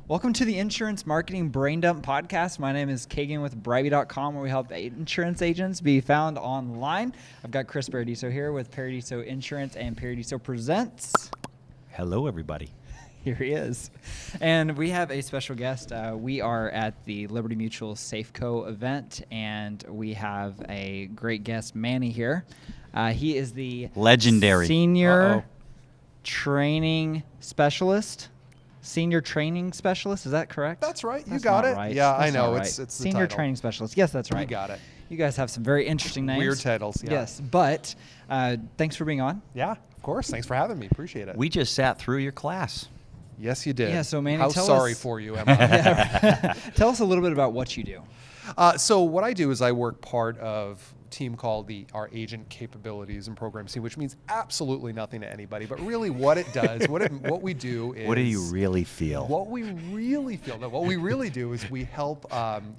Welcome to the Insurance Marketing Brain Dump Podcast. My name is Kagan with Bribey.com, where we help insurance agents be found online. I've got Chris Paradiso here with Paradiso Insurance and Paradiso Presents. Hello, everybody. Here he is. And we have a special guest. We are at the Liberty Mutual Safeco event, and we have a great guest, Manny, here. He is the legendary senior training specialist. Senior training specialist, is that correct? That's right. That's got it. right. Yeah, That's I know. right. It's the senior title. training specialist. Yes, that's right. You got it. You guys have some very interesting names. Weird titles. Yeah. Yes, but thanks for being on. Yeah, of course. Thanks for having me. Appreciate it. We just sat through your class. Yes, you did. Yeah. So, Manny, how tell sorry us, for you, am I? Tell us a little bit about what you do. So what I do is I work part of a team called our Agent Capabilities and Programs team, which means absolutely nothing to anybody. But really, what it does, what we do is. What do you really feel? What we really feel. No, what we really do is we help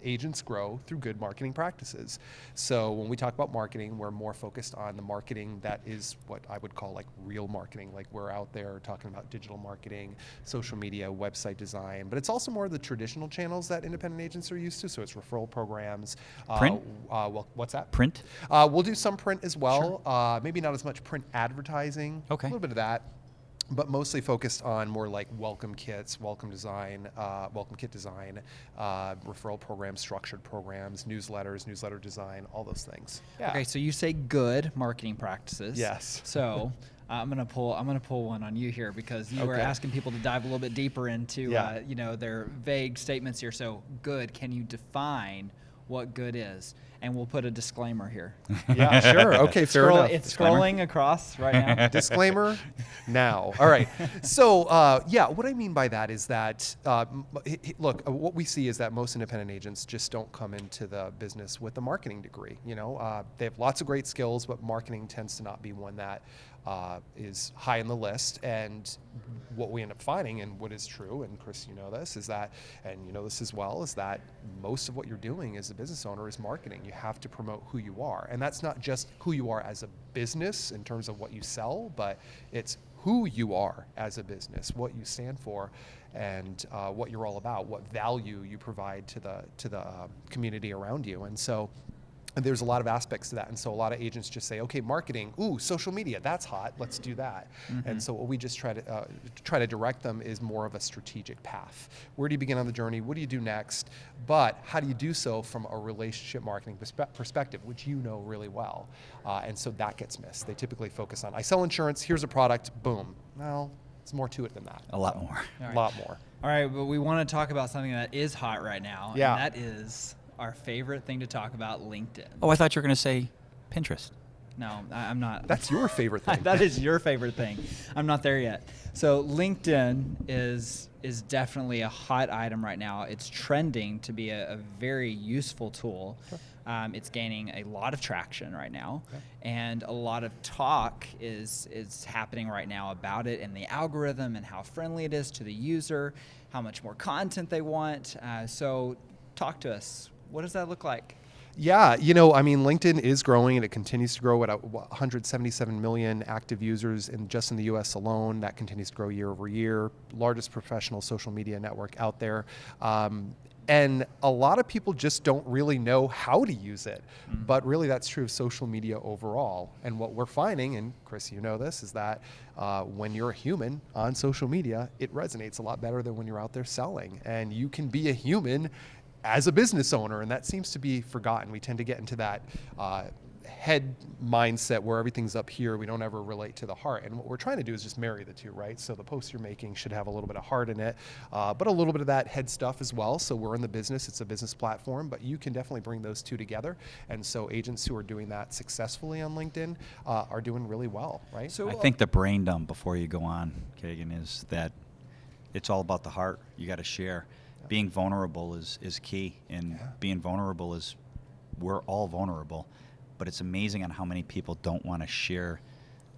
agents grow through good marketing practices. So when we talk about marketing, we're more focused on the marketing that is what I would call like real marketing. Like we're out there talking about digital marketing, social media, website design, but it's also more of the traditional channels that independent agents are used to. So it's referral programs. Print? Well, what's that? Print? We'll do some print as well. Sure. Maybe not as much print advertising. Okay. A little bit of that. But mostly focused on more like welcome kits, welcome design, welcome kit design, referral programs, structured programs, newsletters, newsletter design, all those things. Yeah. Okay, so you say good marketing practices. Yes. So I'm gonna pull one on you here because you were Okay. asking people to dive a little bit deeper into Yeah. their vague statements here. So good, can you define what good is? And we'll put a disclaimer here. Yeah, sure. Okay, fair enough. It's Disclaimer. scrolling across right now. Disclaimer now. All right. So, what I mean by that is that, look, what we see is that most independent agents just don't come into the business with a marketing degree. You know, they have lots of great skills, but marketing tends to not be one that is high in the list. And what we end up finding, and what is true, and Chris, you know this, is that, and you know this as well, is that most of what you're doing as a business owner is marketing. You have to promote who you are. And that's not just who you are as a business in terms of what you sell, but it's who you are as a business, what you stand for, and what you're all about, what value you provide to the community around you. And so there's a lot of aspects to that. And so a lot of agents just say, okay, marketing, ooh, social media, that's hot, let's do that. Mm-hmm. And so what we just try to direct them is more of a strategic path. Where do you begin on the journey? What do you do next? But how do you do so from a relationship marketing perspective, which you know really well? And so that gets missed. They typically focus on, I sell insurance, here's a product, boom. Well, there's more to it than that. A lot more. All right. A lot more. All right, but we want to talk about something that is hot right now. Yeah. And that is our favorite thing to talk about, LinkedIn. Oh, I thought you were going to say Pinterest. No, I'm not. That's your favorite thing. That is your favorite thing. I'm not there yet. So LinkedIn is definitely a hot item right now. It's trending to be a very useful tool. Sure. It's gaining a lot of traction right now, Okay. and a lot of talk is happening right now about it and the algorithm and how friendly it is to the user, how much more content they want. So talk to us. What does that look like? Yeah, you know, I mean, LinkedIn is growing and it continues to grow at 177 million active users just in the US alone. That continues to grow year over year. Largest professional social media network out there. And a lot of people just don't really know how to use it. Mm-hmm. But really that's true of social media overall. And what we're finding, and Chris, you know this, is that when you're a human on social media, it resonates a lot better than when you're out there selling. And you can be a human as a business owner, and that seems to be forgotten. We tend to get into that head mindset where everything's up here. We don't ever relate to the heart. And what we're trying to do is just marry the two, right? So the posts you're making should have a little bit of heart in it, but a little bit of that head stuff as well. So we're in the business. It's a business platform, but you can definitely bring those two together. And so agents who are doing that successfully on LinkedIn are doing really well, right? So I think the brain dump before you go on, Kagan, is that it's all about the heart. You got to share. Being vulnerable is key, and being vulnerable is, we're all vulnerable, but it's amazing on how many people don't want to share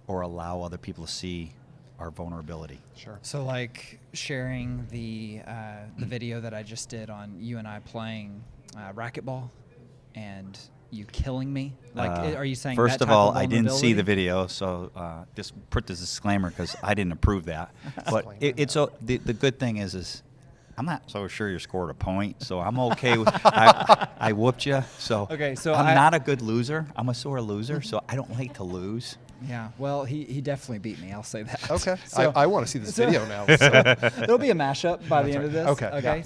or allow other people to see our vulnerability. Sure. So like sharing the video that I just did on you and I playing racquetball and you killing me. Like, are you saying first that of type all, I didn't see vulnerability? the video, so just put this disclaimer because I didn't approve that. But Disclaimer. the good thing is I'm not so sure you scored a point, so I'm okay with I whooped you. So Okay, so I'm not a good loser. I'm a sore loser, so I don't like to lose. Yeah, well, he definitely beat me. I'll say that. Okay. So, I want to see this so- video now. So. there'll be a mashup by the end of this. Okay, Okay.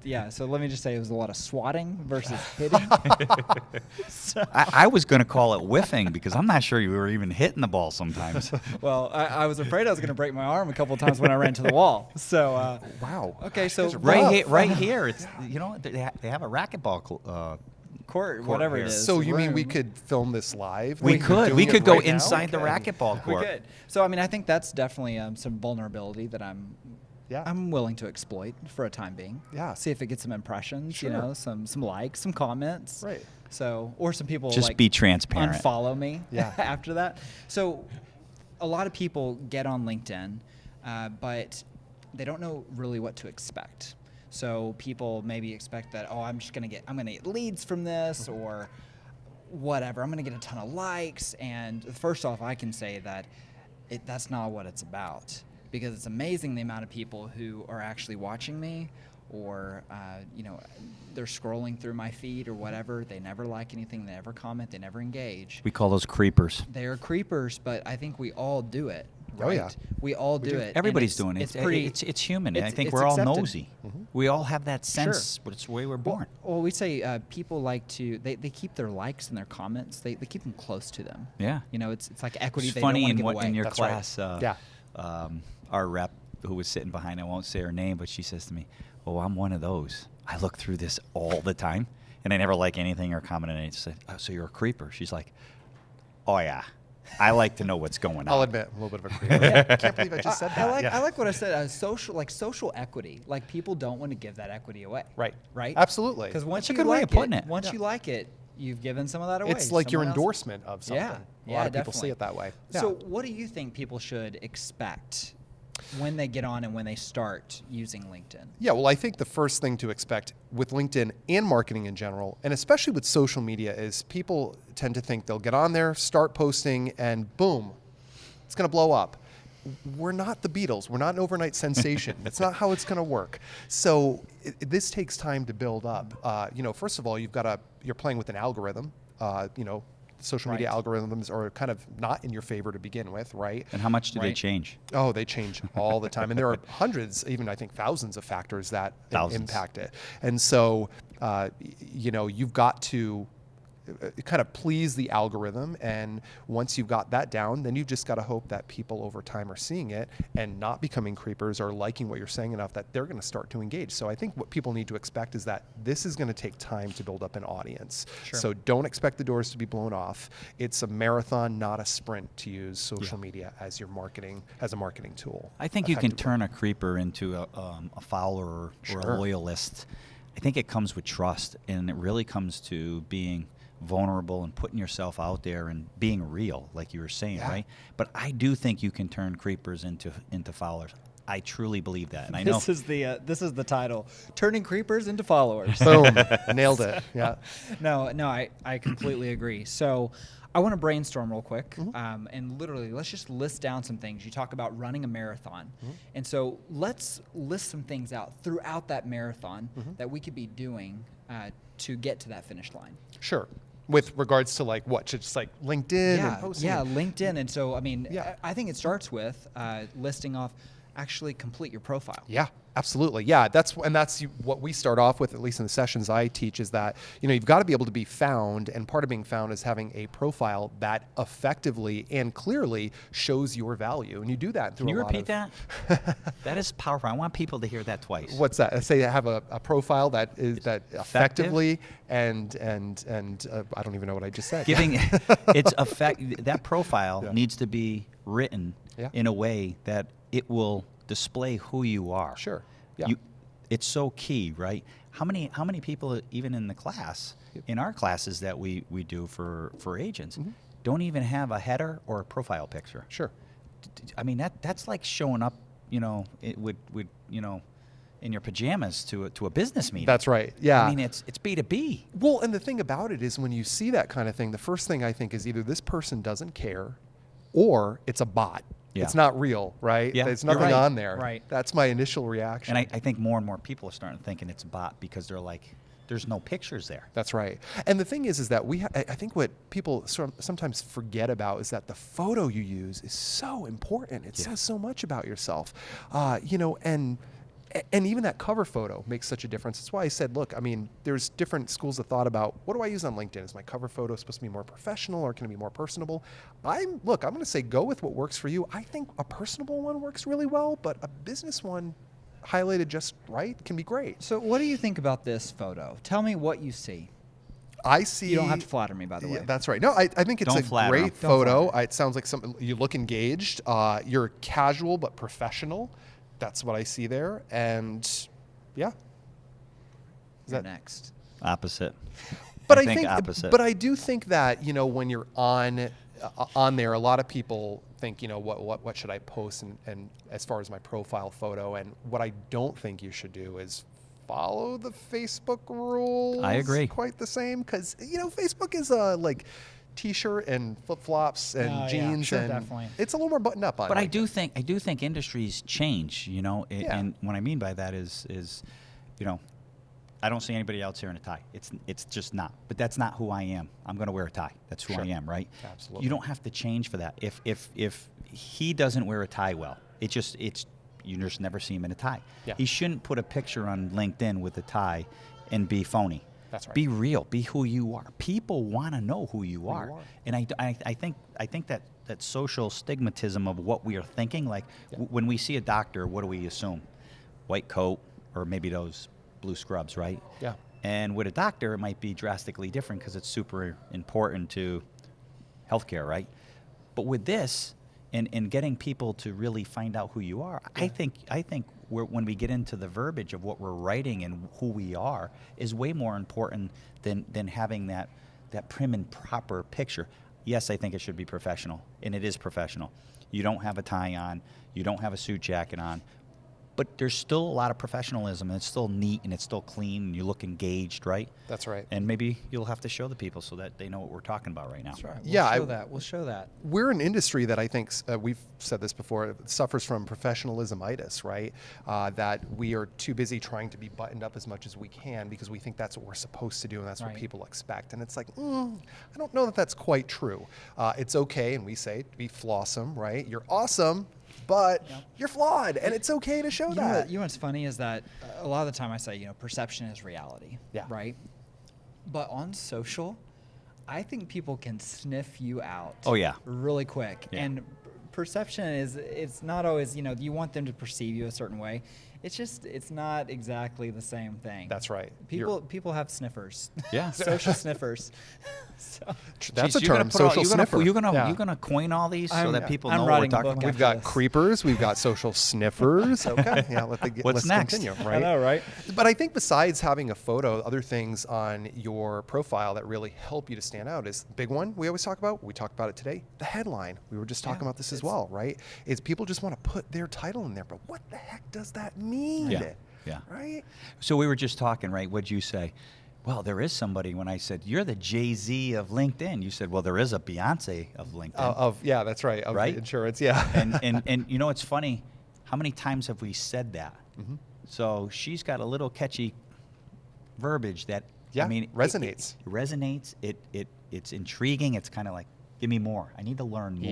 yeah. So so let me just say it was a lot of swatting versus hitting. I was going to call it whiffing because I'm not sure you were even hitting the ball sometimes. Well, I was afraid I was going to break my arm a couple times when I ran to the wall. So Wow. okay, so Right here, it's they have a racquetball. court, whatever it here. is. So you mean we room. could film this live? We Like, you're could. doing We it could go right now? inside the Okay. racquetball We court. could. So I mean, I think that's definitely some vulnerability that Yeah. I'm willing to exploit for a time being. Yeah. See if it gets some impressions, Sure. you know, some likes, some comments. Right. So, or some people Just like be transparent. unfollow me Yeah. after that. So a lot of people get on LinkedIn, but they don't know really what to expect. So people maybe expect that, oh, I'm going to get leads from this or whatever. I'm going to get a ton of likes. And first off, I can say that that's not what it's about, because it's amazing the amount of people who are actually watching me, or they're scrolling through my feed or whatever. They never like anything, they never comment, they never engage. We call those creepers. They are creepers, but I think we all do it. Oh, Right? yeah. We all do it. and Everybody's doing it. It's pretty. It's human. I it's- think it's we're all accepted. nosy. We all have that sense, but it's the way we're born. Well, we say people like to. They keep their likes and their comments. They keep them close to them. Yeah. You know, it's like equity. It's They funny don't want to give away. in your That's right. class. Yeah. Our rep who was sitting behind, I won't say her name, but she says to me, "Oh, I'm one of those. I look through this all the time, and I never like anything or comment on it." I said, "Oh, so you're a creeper?" She's like, "Oh yeah, I like to know what's going on." I'll admit, I'm a little bit of a creep. I can't believe I just said that. I like what I said. Social equity. Like, people don't want to give that equity away. Right. Right. Absolutely. Because once That's a you good way like of putting it. once Yeah. you like it, you've given some of that away. It's like your Someone else- endorsement of something. Yeah. A lot of people see definitely. it that way. So, what do you think people should expect when they get on and when they start using LinkedIn? Yeah, well, I think the first thing to expect with LinkedIn and marketing in general, and especially with social media, is people tend to think they'll get on there, start posting, and boom, it's going to blow up. We're not the Beatles. We're not an overnight sensation. It's not how it's going to work. So this takes time to build up. First of all, you're playing with an algorithm. Social media Right. algorithms are kind of not in your favor to begin with, right? And how much do they Right. change? Oh, they change all the time. And there are hundreds, even I think thousands of factors that Thousands. impact it. And so, you've got to kind of please the algorithm. And once you've got that down, then you've just got to hope that people over time are seeing it and not becoming creepers or liking what you're saying enough that they're going to start to engage. So I think what people need to expect is that this is going to take time to build up an audience. Sure. So don't expect the doors to be blown off. It's a marathon, not a sprint, to use social media as a marketing tool. I think you can effectively. turn a creeper into a follower or Sure. a loyalist. I think it comes with trust, and it really comes to being vulnerable and putting yourself out there and being real, like you were saying, Yeah. right? But I do think you can turn creepers into followers. I truly believe that, and I know. This is the title: Turning Creepers into Followers. Boom. Nailed it. Yeah. No, I completely agree. So I want to brainstorm real quick, Mm-hmm. and literally let's just list down some things. You talk about running a marathon, Mm-hmm. and so let's list some things out throughout that marathon Mm-hmm. that we could be doing to get to that finish line. Sure. With regards to like what, just like LinkedIn and posting? Yeah, LinkedIn. And so, I mean, Yeah. I think it starts with listing off, actually complete your profile. Yeah, absolutely. Yeah, that's what we start off with, at least in the sessions I teach, is that you've got to be able to be found, and part of being found is having a profile that effectively and clearly shows your value, and you do that through Can you a lot repeat of, that? That is powerful. I want people to hear that twice. What's that? I say have a profile that is that effectively and I don't even know what I just said. Giving that profile Yeah. needs to be written Yeah. in a way that it will display who you are. Sure. Yeah. It's so key, right? How many people, even in the class, in our classes that we do for agents, don't even have a header or a profile picture? Sure. I mean, that's like showing up, with in your pajamas to a business meeting. That's right. Yeah. I mean, it's B2B. Well, and the thing about it is when you see that kind of thing, the first thing I think is either this person doesn't care or it's a bot. Yeah. It's not real, right? Yeah, There's you're nothing right. on there. Right. That's my initial reaction. And I think more and more people are starting thinking it's a bot because they're like, there's no pictures there. That's right. And the thing is that I think what people sometimes forget about is that the photo you use is so important. It says so much about yourself, and even that cover photo makes such a difference. That's why I said, look, I mean, there's different schools of thought about what do I use on LinkedIn? Is my cover photo supposed to be more professional or can it be more personable? I'm going to say go with what works for you. I think a personable one works really well, but a business one highlighted just right can be great. So what do you think about this photo? Tell me what you see. I see. You don't have to flatter me, by the way. Yeah, that's right. No, I think it's Don't a flatter 'em. great Don't photo. flatter. It sounds like something you look engaged. You're casual but professional. That's what I see there. And yeah. You're next. Opposite. But I think opposite. But I do think that when you're on there, a lot of people think what should I post and as far as my profile photo, and what I don't think you should do is follow the Facebook rules. I agree. Quite the same, because Facebook is like t-shirt and flip-flops and Oh, yeah. jeans, Sure, and definitely. it's a little more buttoned up on. But I LinkedIn. do think industries change, Yeah. and what I mean by that is I don't see anybody else here in a tie. It's just not. But that's not who I am. I'm going to wear a tie. That's who I Sure. am, right? Absolutely. You don't have to change for that. If he doesn't wear a tie well, you just never see him in a tie. Yeah. He shouldn't put a picture on LinkedIn with a tie and be phony. That's right. Be real. Be who you are. People want to know who you are. are. And I think that social stigmatism of what we are thinking, like when we see a doctor, what do we assume? White coat or maybe those blue scrubs, right? Yeah. And with a doctor, it might be drastically different because it's super important to healthcare, right? But with this, and getting people to really find out who you are, I think when we get into the verbiage of what we're writing and who we are is way more important than having that prim and proper picture. Yes, I think it should be professional, and it is professional. You don't have a tie on, you don't have a suit jacket on, but there's still a lot of professionalism, and it's still neat, and it's still clean, and you look engaged, right? That's right. And maybe you'll have to show the people so that they know what we're talking about right now. That's right. Yeah, We'll show that. We're an industry that I think, we've said this before, suffers from professionalismitis, right? That we are too busy trying to be buttoned up as much as we can because we think that's what we're supposed to do and that's what Right. people expect. And it's like, I don't know that that's quite true. It's okay, and we say, to be flawsome, right? You're awesome, but you're flawed, and it's okay to show that. You know what's funny is that a lot of the time I say, perception is reality. Yeah. Right? But on social, I think people can sniff you out. Oh, yeah. Really quick. Yeah. And perception it's not always, you want them to perceive you a certain way. It's not exactly the same thing. That's right. People have sniffers. Yeah. Social sniffers. So That's Jeez, a you're term, gonna put all- social you're gonna- sniffer. You're Yeah. gonna coin all these so I'm- that people I'm know what we're writing a talking book about. We've after got this. creepers, we've got social sniffers. Okay, yeah, What's let's next? continue, I right? know, right? But I think besides having a photo, other things on your profile that really help you to stand out is big one we always talk about. We talked about it today. The headline. We were just talking about this as well, right? Is people just want to put their title in there, but what the heck does that mean? Yeah. Right? So we were just talking, right? What'd you say? Well, there is somebody. When I said you're the Jay-Z of LinkedIn, you said, well, there is a Beyonce of LinkedIn. Yeah, that's right. Of Right? the insurance, yeah. and it's funny, how many times have we said that? Mm-hmm. So she's got a little catchy verbiage that Yeah, I mean resonates. It resonates. It's intriguing. It's kind of like, give me more. I need to learn more.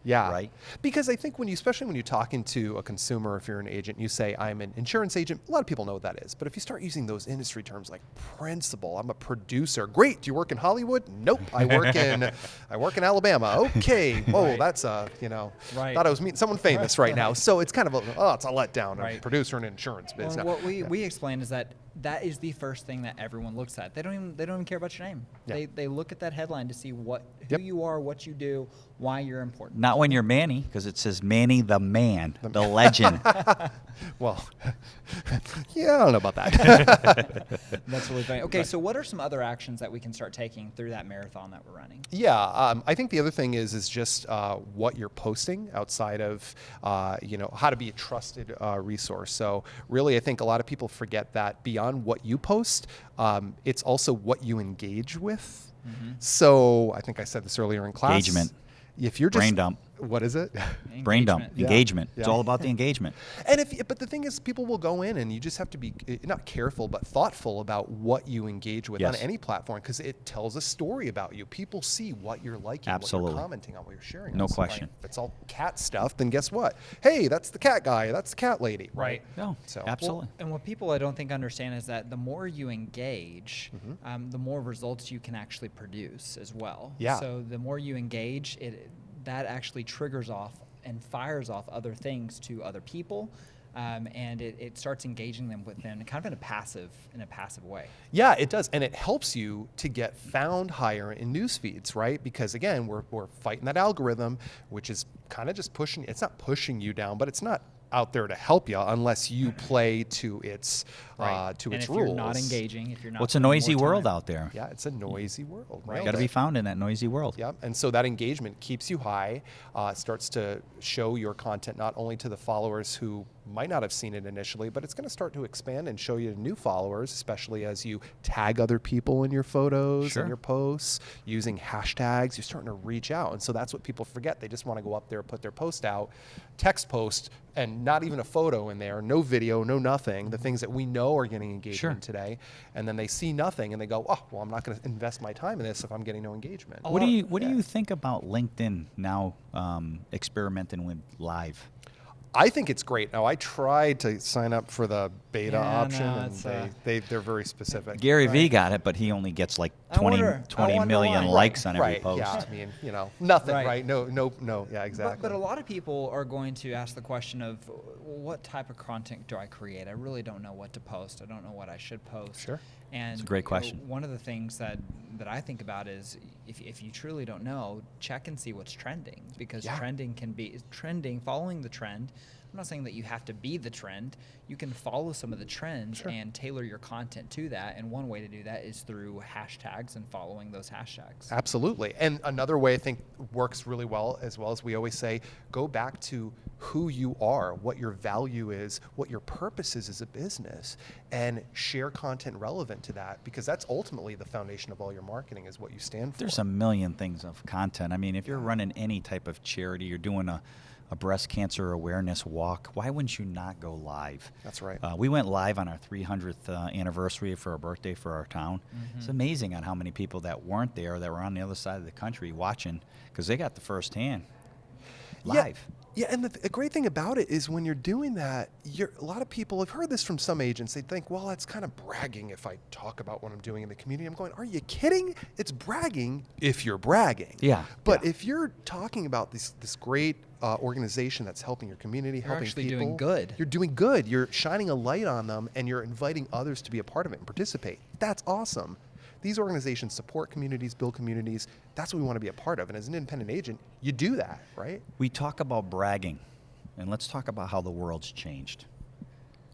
Yeah. Right? Because I think especially when you're talking to a consumer, if you're an agent, you say, I'm an insurance agent. A lot of people know what that is. But if you start using those industry terms like principal, I'm a producer. Great. Do you work in Hollywood? Nope. I work in Alabama. Okay. Whoa, Right. that's Right. thought I was meeting someone famous right now. So it's kind of it's a letdown. I'm a Right. producer in an insurance Well, business. what we explain is that is the first thing that everyone looks at. They don't even care about your name. Yeah. They look at that headline to see who Yep. you are, what you do, why you're important. Not when you're Manny, because it says Manny the man, the legend. Well, yeah, I don't know about that. That's really funny. Okay, so what are some other actions that we can start taking through that marathon that we're running? Yeah, I think the other thing is just what you're posting outside of how to be a trusted resource. So really, I think a lot of people forget that beyond what you post, it's also what you engage with. So I think I said this earlier in class. Engagement. If you're just Brain dump. What is it? Brain dump. Yeah. Engagement. It's Yeah. all about the engagement. And but the thing is, people will go in, and you just have to be not careful, but thoughtful about what you engage with on Yes. any platform, because it tells a story about you. People see what you're liking, what Absolutely. you're commenting on, what you're sharing. No on. So, question. Like, if it's all cat stuff, then guess what? Hey, that's the cat guy. That's the cat lady. Right. No, So absolutely. And what people I don't think understand is that the more you engage, the more results you can actually produce as well. Yeah. So the more you engage, that actually triggers off and fires off other things to other people, and it starts engaging them within kind of in a passive way. Yeah, it does, and it helps you to get found higher in news feeds, right? Because again, we're fighting that algorithm, which is kind of just pushing. It's not pushing you down, but it's not out there to help you unless you play to its And its if rules. you're not engaging, if you're not, Well, it's a putting more noisy world time- out there. Yeah, it's a noisy world. Right. Got to be found in that noisy world. Yep. And so that engagement keeps you high, starts to show your content not only to the followers who might not have seen it initially, but it's going to start to expand and show you new followers, especially as you tag other people in your photos Sure. and your posts using hashtags. You're starting to reach out. And so that's what people forget. They just want to go up there, put their post out, text post, and not even a photo in there, no video, no nothing, the things that we know are getting engagement Sure. today. And then they see nothing and they go, oh, well, I'm not going to invest my time in this if I'm getting no engagement. A What do lot- you What do yeah. you think about LinkedIn now experimenting with live? I think it's great. Now, I tried to sign up for the beta Yeah, option, no, and it's, they're very specific. Gary Vee got it, but he only gets like I 20 wonder million why. likes on every Right, post. yeah. I mean, nothing, Right. right? No, yeah, exactly. But a lot of people are going to ask the question of, well, what type of content do I create? I really don't know what to post. I don't know what I should post. Sure. And It's a great you know, question. one of the things that I think about is if you truly don't know, check and see what's trending, because Yeah. following the trend. I'm not saying that you have to be the trend. You can follow some of the trends Sure. and tailor your content to that. And one way to do that is through hashtags and following those hashtags. Absolutely. And another way I think works really well as we always say, go back to who you are, what your value is, what your purpose is as a business, and share content relevant to that, because that's ultimately the foundation of all your marketing is what you stand for. There's a million things of content. I mean, if you're running any type of charity, you're doing a breast cancer awareness walk, why wouldn't you not go live? That's right. We went live on our 300th anniversary for our birthday for our town. It's amazing on how many people that weren't there, that were on the other side of the country watching, because they got the first hand live. Yeah, and the great thing about it is when you're doing that, a lot of people have heard this from some agents. They think, well, that's kind of bragging if I talk about what I'm doing in the community. I'm going, are you kidding? It's bragging if you're bragging. Yeah. But Yeah. if you're talking about this great organization that's helping your community, helping actually people, doing good. You're doing good. You're shining a light on them, and you're inviting others to be a part of it and participate. That's awesome. These organizations support communities, build communities. That's what we want to be a part of. And as an independent agent, you do that, right? We talk about bragging, and let's talk about how the world's changed.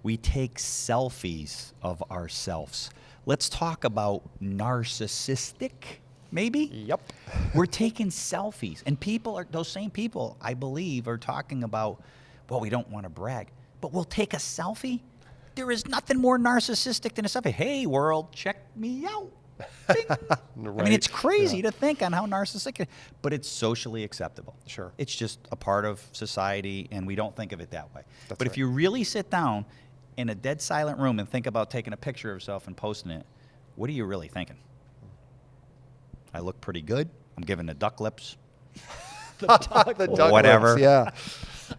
We take selfies of ourselves. Let's talk about narcissistic, maybe? Yep. We're taking selfies, and those same people, I believe, are talking about, well, we don't want to brag, but we'll take a selfie? There is nothing more narcissistic than a selfie. Hey, world, check me out. Bing. I mean, it's crazy to think on how narcissistic, but it's socially acceptable. Sure. It's just a part of society, and we don't think of it that way. That's but if right. you really sit down in a dead silent room and think about taking a picture of yourself and posting it, what are you really thinking? I look pretty good. I'm giving the duck lips. The duck Whatever. lips, yeah.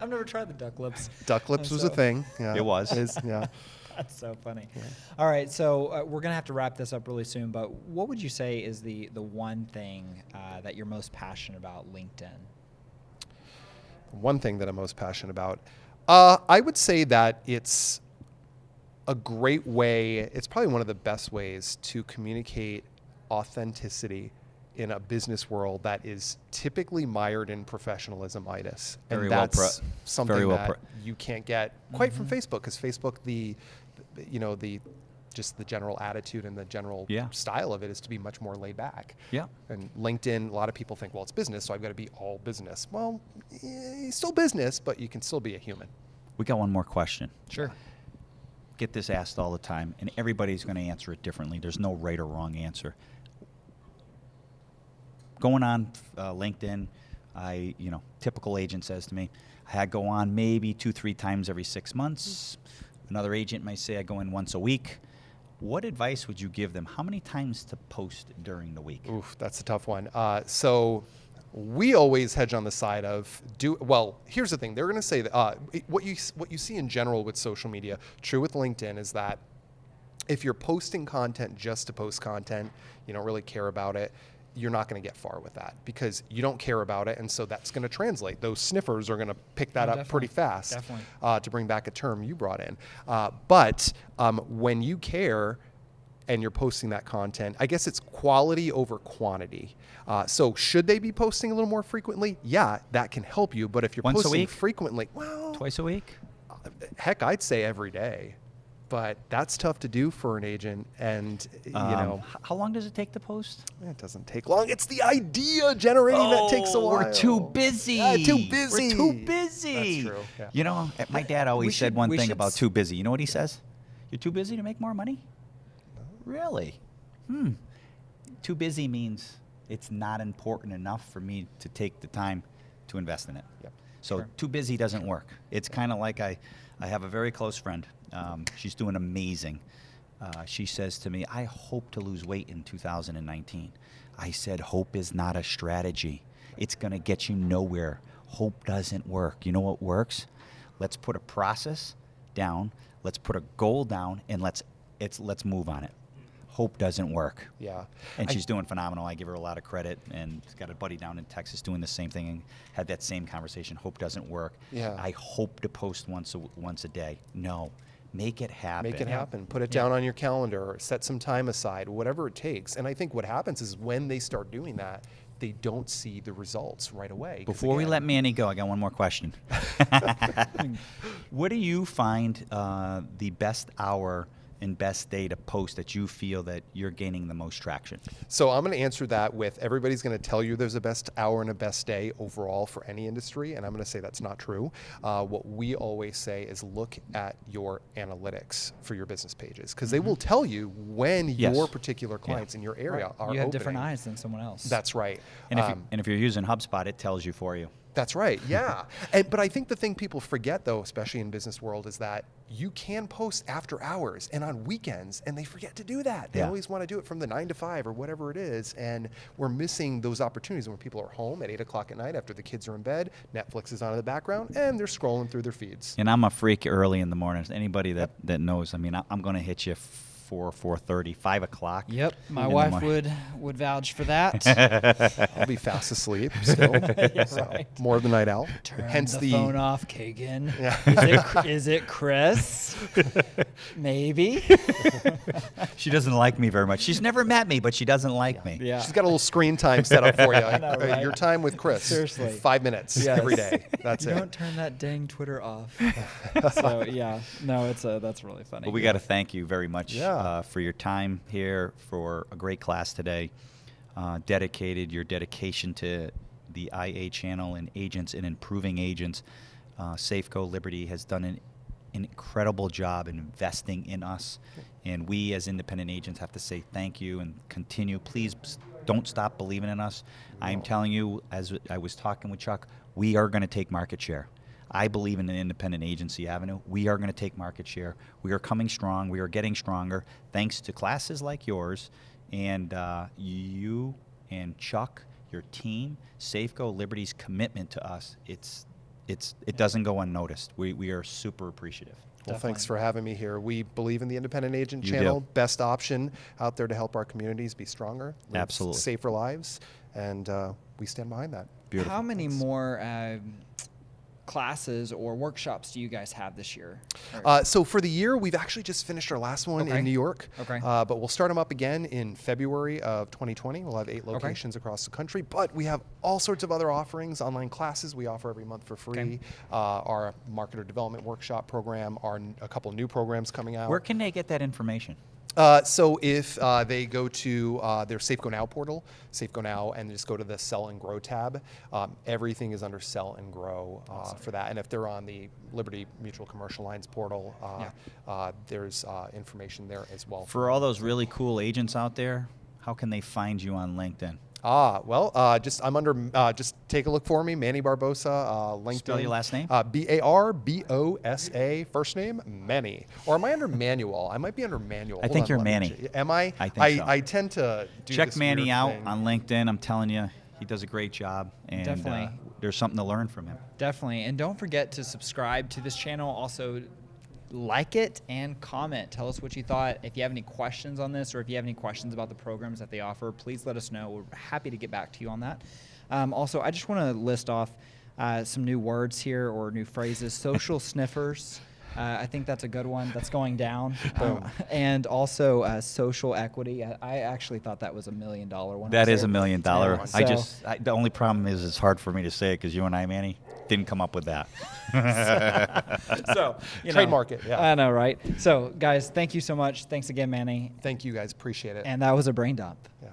I've never tried the duck lips. Duck lips was a thing. Yeah. It was. Yeah. That's so funny. All right, so we're gonna have to wrap this up really soon. But what would you say is the one thing that you're most passionate about LinkedIn? One thing that I'm most passionate about, I would say that it's a great way. It's probably one of the best ways to communicate authenticity in a business world that is typically mired in professionalism-itis. And Very well that's put. something Very well that put. you can't get quite from Facebook, because Facebook, just the general attitude and the general Yeah. style of it is to be much more laid back. Yeah. And LinkedIn, a lot of people think, well, it's business, so I've got to be all business. Well, it's still business, but you can still be a human. We got one more question. Sure. Get this asked all the time, and everybody's going to answer it differently. There's no right or wrong answer. Going on LinkedIn, Typical agent says to me, I go on maybe 2-3 times every 6 months. Another agent might say I go in once a week. What advice would you give them? How many times to post during the week? Oof, that's a tough one. So we always hedge on the side of well, here's the thing. They're going to say that what you see in general with social media, true with LinkedIn, is that if you're posting content just to post content, you don't really care about it, you're not going to get far with that because you don't care about it. And so that's going to translate. Those sniffers are going to pick that up pretty fast. Definitely. To bring back a term you brought in. But when you care and you're posting that content, I guess it's quality over quantity. So should they be posting a little more frequently? Yeah, that can help you. But if you're Once a posting week? frequently, well, Twice a week? heck, I'd say every day. But that's tough to do for an agent, and How long does it take to post? it doesn't take long. It's the idea generating that takes a while. We're too busy. Yeah, too busy. We're too busy. That's true. Yeah. My dad always said should- one we thing should about s- too busy. You know what he says? You're too busy to make more money? Really? Too busy means it's not important enough for me to take the time to invest in it. Yep. So Sure. too busy doesn't work. It's kind of like I have a very close friend. She's doing amazing. She says to me, I hope to lose weight in 2019. I said, hope is not a strategy. It's going to get you nowhere. Hope doesn't work. You know what works? Let's put a process down. Let's put a goal down, and let's move on it. Hope doesn't work. Yeah. And she's doing phenomenal. I give her a lot of credit, and she's got a buddy down in Texas doing the same thing and had that same conversation. Hope doesn't work. Yeah. I hope to post once a day. No. Make it happen. Make it happen. Put it down on your calendar or set some time aside, whatever it takes. And I think what happens is when they start doing that, they don't see the results right away. 'Cause Before we again, let Manny go, I got one more question. What do you find the best hour and best day to post that you feel that you're gaining the most traction? So I'm going to answer that with everybody's going to tell you there's a best hour and a best day overall for any industry, and I'm going to say that's not true. What we always say is look at your analytics for your business pages because they will tell you when Yes. your particular clients in your area are You have different opening. eyes than someone else. That's right. And if you're using HubSpot, it tells you for you. That's right. Yeah. But I think the thing people forget, though, especially in business world, is that you can post after hours and on weekends, and they forget to do that. They Yeah. always want to do it from the 9 to 5 or whatever it is, and we're missing those opportunities when people are home at 8 o'clock at night after the kids are in bed, Netflix is on in the background, and they're scrolling through their feeds. And I'm a freak early in the mornings. Anybody that knows, I mean, I'm going to hit you 4:30, 5 o'clock. Yep, my in the wife morning. would vouch for that. I'll be fast asleep still. So, more of the night owl. Turn Hence the phone off, Kagan. Yeah. Is it Chris? Maybe. She doesn't like me very much. She's never met me, but she doesn't like me. Yeah. She's got a little screen time set up for you. know, right? Your time with Chris. Seriously. 5 minutes Yes. every day. That's You it. don't turn that dang Twitter off. So yeah, no, that's really funny. But we got to thank you very much Yeah. for your time here, for a great class today. Your dedication to the IA channel and agents and improving agents. Safeco Liberty has done an incredible job investing in us, and we as independent agents have to say thank you and continue. Please don't stop believing in us. I'm telling you, as I was talking with Chuck, we are going to take market share. I believe in an independent agency avenue. We are going to take market share. We are coming strong. We are getting stronger thanks to classes like yours, and you and Chuck, your team, Safeco Liberty's commitment to us. It doesn't go unnoticed. We are super appreciative. Well, thanks for having me here. We believe in the independent agent You channel. do. Best option out there to help our communities be stronger, live Absolutely. safer lives, and we stand behind that. Beautiful. How many more classes or workshops do you guys have this year? So for the year, we've actually just finished our last one Okay. in New York. Okay. But we'll start them up again in February of 2020. We'll have 8 locations across the country. But we have all sorts of other offerings, online classes we offer every month for free. Okay. Our marketer development workshop program, a couple new programs coming out. Where can they get that information? So if they go to their Safeco Now portal, Safeco Now, and just go to the Sell and Grow tab, everything is under Sell and Grow for that. And if they're on the Liberty Mutual Commercial Lines portal, there's information there as well. For all those really cool agents out there, how can they find you on LinkedIn? Just I'm under. Just take a look for me, Manny Barbosa, LinkedIn. Spell your last name. Barbosa, first name Manny. Or am I under Manuel? I might be under Manuel. I Hold think on, you're let me Manny. check. Am I? I think so. I tend to do Check this Manny weird out thing. on LinkedIn. I'm telling you, he does a great job, and Definitely. There's something to learn from him. Definitely. And don't forget to subscribe to this channel. Also, like it and comment. Tell us what you thought. If you have any questions on this, or if you have any questions about the programs that they offer, please let us know. We're happy to get back to you on that. Also, I just want to list off some new words here, or new phrases. Social sniffers. I think that's a good one. That's going down. And also social equity. I actually thought that was $1 million one. That is $1 million. So- The only problem is it's hard for me to say it because you and I, Manny, didn't come up with that. So, Trademark it, yeah. I know, right? So, guys, thank you so much. Thanks again, Manny. Thank you guys. Appreciate it. And that was a brain dump. Yeah.